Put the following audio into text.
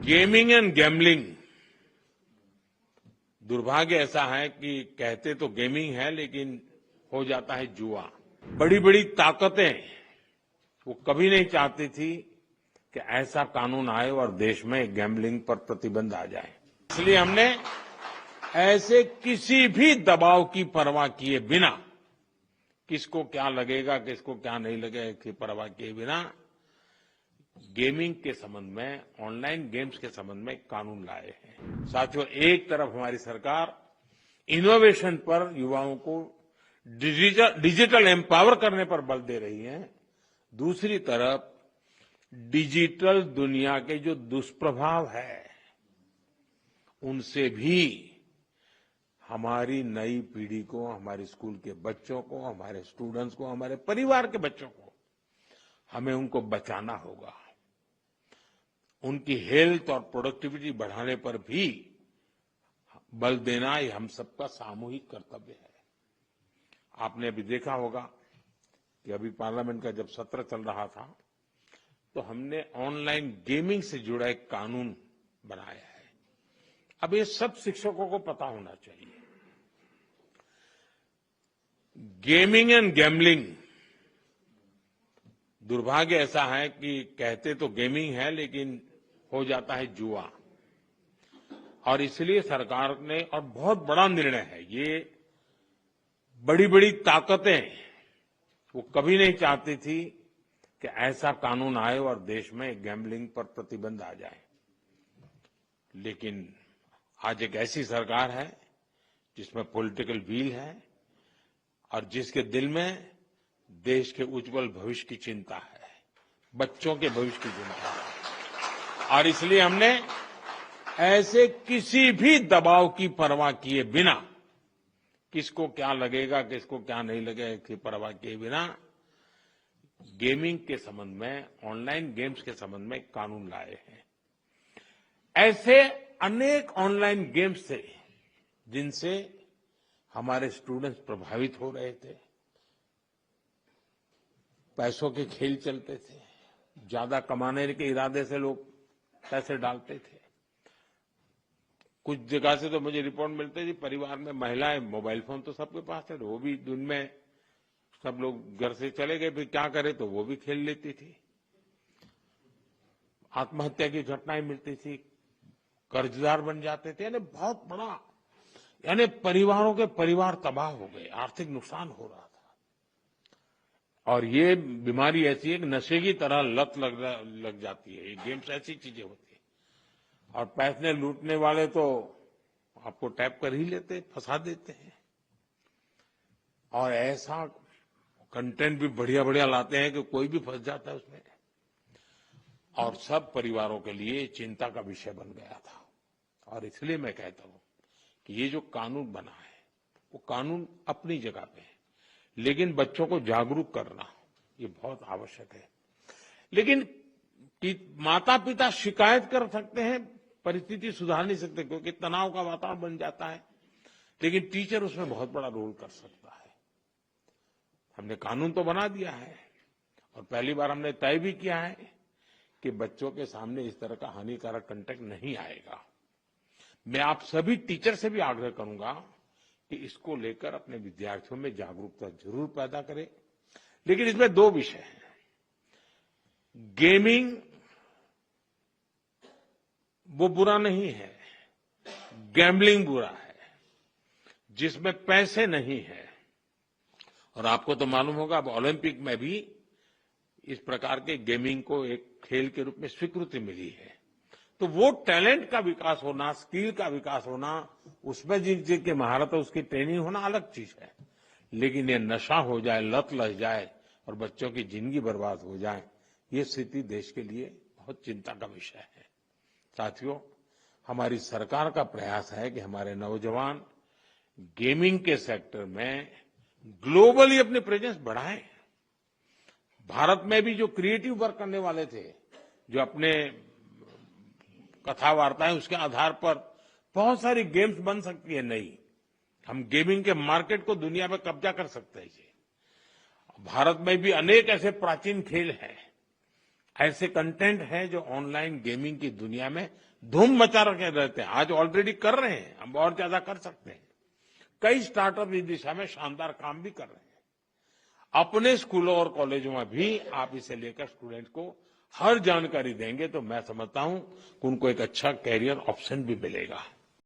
Gaming and gambling दुर्भाग्य ऐसा है कि कहते तो गेमिंग है लेकिन हो जाता है जुआ। बड़ी बड़ी ताकतें वो कभी नहीं चाहती थी कि ऐसा कानून आए और देश में गैम्बलिंग पर प्रतिबंध आ जाए। इसलिए हमने ऐसे किसी भी दबाव की परवाह किए बिना, किसको क्या लगेगा किसको क्या नहीं लगेगा इसकी परवाह किए बिना गेमिंग के संबंध में, ऑनलाइन गेम्स के संबंध में कानून लाए हैं। साथियों, एक तरफ हमारी सरकार इनोवेशन पर युवाओं को डिजिटल एम्पावर करने पर बल दे रही है, दूसरी तरफ डिजिटल दुनिया के जो दुष्प्रभाव है उनसे भी हमारी नई पीढ़ी को, हमारे स्कूल के बच्चों को, हमारे स्टूडेंट्स को, हमारे परिवार के बच्चों को हमें उनको बचाना होगा। उनकी हेल्थ और प्रोडक्टिविटी बढ़ाने पर भी बल देना ये हम सबका सामूहिक कर्तव्य है। आपने अभी देखा होगा कि अभी पार्लियामेंट का जब सत्र चल रहा था तो हमने ऑनलाइन गेमिंग से जुड़ा एक कानून बनाया है। अब ये सब शिक्षकों को पता होना चाहिए। गेमिंग एंड गैम्बलिंग दुर्भाग्य ऐसा है कि कहते तो गेमिंग है लेकिन हो जाता है जुआ। और इसलिए सरकार ने, और बहुत बड़ा निर्णय है ये, बड़ी बड़ी ताकतें वो कभी नहीं चाहती थी कि ऐसा कानून आए और देश में गैम्बलिंग पर प्रतिबंध आ जाए। लेकिन आज एक ऐसी सरकार है जिसमें पॉलिटिकल विल है और जिसके दिल में देश के उज्जवल भविष्य की चिंता है, बच्चों के भविष्य की चिंता है। और इसलिए हमने ऐसे किसी भी दबाव की परवाह किए बिना, किसको क्या लगेगा किसको क्या नहीं लगेगा इसकी परवाह किए बिना गेमिंग के संबंध में, ऑनलाइन गेम्स के संबंध में कानून लाए हैं। ऐसे अनेक ऑनलाइन गेम्स थे जिनसे हमारे स्टूडेंट्स प्रभावित हो रहे थे। पैसों के खेल चलते थे, ज्यादा कमाने के इरादे से लोग पैसे डालते थे। कुछ जगह से तो मुझे रिपोर्ट मिलते थी परिवार में महिलाएं, मोबाइल फोन तो सबके पास थे, वो भी दिन में सब लोग घर से चले गए, फिर क्या करे तो वो भी खेल लेती थी। आत्महत्या की घटनाएं मिलती थी, कर्जदार बन जाते थे। यानी बहुत बड़ा, यानी परिवारों के परिवार तबाह हो गए, आर्थिक नुकसान हो रहा था। और ये बीमारी ऐसी है कि नशे की तरह लत लग जाती है। ये गेम्स ऐसी चीजें होती है और पैसे लूटने वाले तो आपको टैप कर ही लेते, फंसा देते हैं। और ऐसा कंटेंट भी बढ़िया बढ़िया लाते हैं कि कोई भी फंस जाता है उसमें। और सब परिवारों के लिए चिंता का विषय बन गया था। और इसलिए मैं कहता हूं कि ये जो कानून बना है वो कानून अपनी जगह पे है, लेकिन बच्चों को जागरूक करना ये बहुत आवश्यक है। लेकिन माता पिता शिकायत कर सकते हैं, परिस्थिति सुधार नहीं सकते क्योंकि तनाव का वातावरण बन जाता है, लेकिन टीचर उसमें बहुत बड़ा रोल कर सकता है। हमने कानून तो बना दिया है और पहली बार हमने तय भी किया है कि बच्चों के सामने इस तरह का हानिकारक कंटेंट नहीं आएगा। मैं आप सभी टीचर से भी आग्रह करूंगा कि इसको लेकर अपने विद्यार्थियों में जागरूकता जरूर पैदा करें। लेकिन इसमें दो विषय हैं। गेमिंग वो बुरा नहीं है, गैम्बलिंग बुरा है, जिसमें पैसे नहीं है। और आपको तो मालूम होगा अब ओलंपिक में भी इस प्रकार के गेमिंग को एक खेल के रूप में स्वीकृति मिली है। तो वो टैलेंट का विकास होना, स्किल का विकास होना, उसमें जिनकी महारत है उसकी ट्रेनिंग होना अलग चीज है। लेकिन ये नशा हो जाए, लत लग जाए और बच्चों की जिंदगी बर्बाद हो जाए, ये स्थिति देश के लिए बहुत चिंता का विषय है। साथियों, हमारी सरकार का प्रयास है कि हमारे नौजवान गेमिंग के सेक्टर में ग्लोबली अपनी प्रेजेंस बढ़ाएं। भारत में भी जो क्रिएटिव वर्क करने वाले थे, जो अपने कथा वार्ताएं उसके आधार पर बहुत सारी गेम्स बन सकती है नई। हम गेमिंग के मार्केट को दुनिया में कब्जा कर सकते हैं। भारत में भी अनेक ऐसे प्राचीन खेल हैं, ऐसे कंटेंट हैं जो ऑनलाइन गेमिंग की दुनिया में धूम मचा रखे रहते हैं। आज ऑलरेडी कर रहे हैं, हम और ज्यादा कर सकते हैं। कई स्टार्टअप इस दिशा में शानदार काम भी कर रहे हैं। अपने स्कूलों और कॉलेजों में भी आप इसे लेकर स्टूडेंट को हर जानकारी देंगे तो मैं समझता हूं कि उनको एक अच्छा कैरियर ऑप्शन भी मिलेगा।